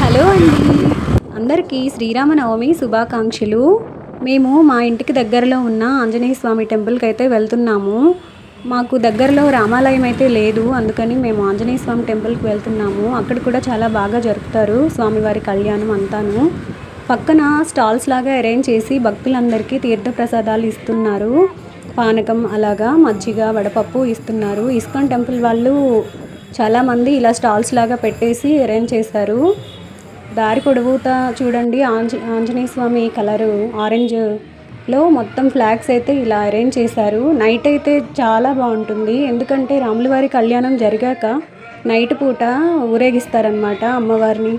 Hello అండి, అందరికీ శ్రీరామనవమి శుభాకాంక్షలు. మేము మా ఇంటికి దగ్గరలో ఉన్న ఆంజనేయ స్వామి టెంపుల్కి అయితే వెళ్తున్నాము. మాకు దగ్గరలో రామాలయం అయితే లేదు, అందుకని మేము ఆంజనేయ స్వామి టెంపుల్కి వెళ్తున్నాము. అక్కడ కూడా చాలా బాగా జరుపుతారు స్వామివారి కళ్యాణం అంతాను. పక్కన స్టాల్స్ లాగా అరేంజ్ చేసి భక్తులందరికీ తీర్థప్రసాదాలు ఇస్తున్నారు. పానకం అలాగా మజ్జిగ వడపప్పు ఇస్తున్నారు. ఇస్కాన్ టెంపుల్ వాళ్ళు చాలామంది ఇలా స్టాల్స్ లాగా పెట్టేసి అరేంజ్ చేశారు. దారి పొడవుతా చూడండి ఆంజనేయ స్వామి కలరు ఆరెంజ్లో మొత్తం ఫ్లాగ్స్ అయితే ఇలా అరేంజ్ చేశారు. నైట్ అయితే చాలా బాగుంటుంది, ఎందుకంటే రాములవారి కళ్యాణం జరిగాక నైట్ పూట ఊరేగిస్తారనమాట అమ్మవారిని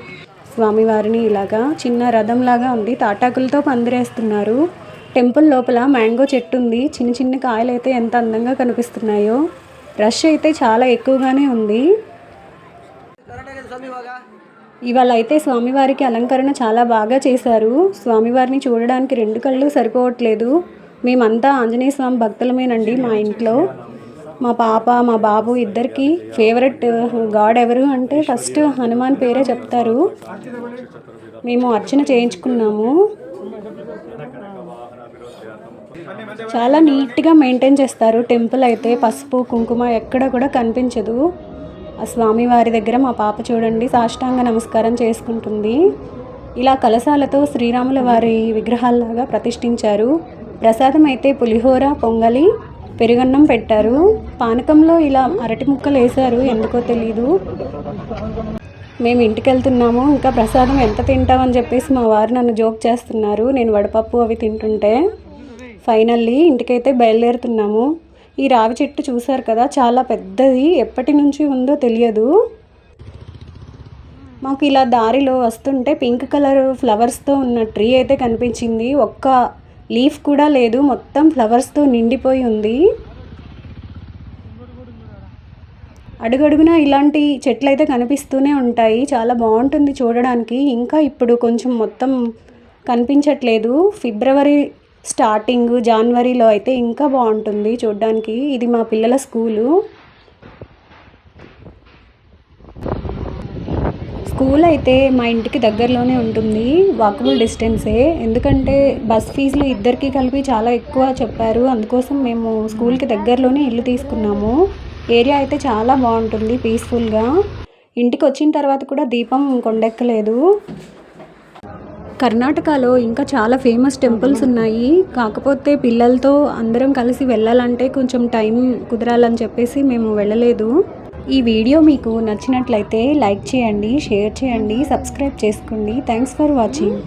స్వామివారిని. ఇలాగా చిన్న రథంలాగా ఉంది, తాటాకులతో పందిరేస్తున్నారు. టెంపుల్ లోపల మ్యాంగో చెట్టు ఉంది, చిన్న చిన్న కాయలు అయితే ఎంత అందంగా కనిపిస్తున్నాయో. రష్ అయితే చాలా ఎక్కువగానే ఉంది. ఇవాళ అయితే స్వామివారికి అలంకరణ చాలా బాగా చేశారు. స్వామివారిని చూడడానికి 2 కళ్ళు సరిపోవట్లేదు. మేమంతా ఆంజనేయ స్వామి భక్తులమేనండి. మా ఇంట్లో మా పాప మా బాబు ఇద్దరికి ఫేవరెట్ గాడ్ ఎవరు అంటే ఫస్ట్ హనుమాన్ పేరే చెప్తారు. మేము అర్చన చేయించుకున్నాము. చాలా నీట్గా మెయింటైన్ చేస్తారు టెంపుల్ అయితే. పసుపు కుంకుమ ఎక్కడ కూడా కనిపించదు. ఆ స్వామివారి దగ్గర మా పాప చూడండి సాష్టాంగ నమస్కారం చేసుకుంటుంది. ఇలా కలశాలతో శ్రీరాముల వారి విగ్రహాల్లాగా ప్రతిష్ఠించారు. ప్రసాదం అయితే పులిహోర పొంగలి పెరుగన్నం పెట్టారు. పానకంలో ఇలా అరటి ముక్కలు వేశారు, ఎందుకో తెలీదు. మేము ఇంటికి వెళ్తున్నాము. ఇంకా ప్రసాదం ఎంత తింటామని చెప్పేసి మా వారు నన్ను జోక్ చేస్తున్నారు, నేను వడపప్పు అవి తింటుంటే. ఫైనల్లీ ఇంటికైతే బయలుదేరుతున్నాము. ఈ రావి చెట్టు చూసారు కదా, చాలా పెద్దది, ఎప్పటి నుంచి ఉందో తెలియదు. మాకు ఇలా దారిలో వస్తుంటే పింక్ కలర్ ఫ్లవర్స్తో ఉన్న ట్రీ అయితే కనిపించింది. ఒక్క లీఫ్ కూడా లేదు, మొత్తం ఫ్లవర్స్తో నిండిపోయి ఉంది. అడుగడుగున ఇలాంటి చెట్లు అయితే కనిపిస్తూనే ఉంటాయి, చాలా బాగుంటుంది చూడడానికి. ఇంకా ఇప్పుడు కొంచెం మొత్తం కనిపించట్లేదు. ఫిబ్రవరి స్టార్టింగ్ జనవరిలో అయితే ఇంకా బాగుంటుంది చూడడానికి. ఇది మా పిల్లల స్కూలు. స్కూల్ అయితే మా ఇంటికి దగ్గరలోనే ఉంటుంది, వాకబుల్ డిస్టెన్సే. ఎందుకంటే బస్ ఫీజులు ఇద్దరికి కలిపి చాలా ఎక్కువ చెప్పారు, అందుకోసం మేము స్కూల్కి దగ్గరలోనే ఇల్లు తీసుకున్నాము. ఏరియా అయితే చాలా బాగుంటుంది పీస్ఫుల్గా. ఇంటికి వచ్చిన తర్వాత కూడా దీపం కొండెక్కలేదు. కర్ణాటకలో ఇంకా చాలా ఫేమస్ టెంపుల్స్ ఉన్నాయి, కాకపోతే పిల్లలతో అందరం కలిసి వెళ్ళాలంటే కొంచెం టైం కుదరాలని చెప్పేసి మేము వెళ్ళలేదు. ఈ వీడియో మీకు నచ్చినట్లయితే లైక్ చేయండి, షేర్ చేయండి, సబ్స్క్రైబ్ చేసుకోండి. Thanks for watching.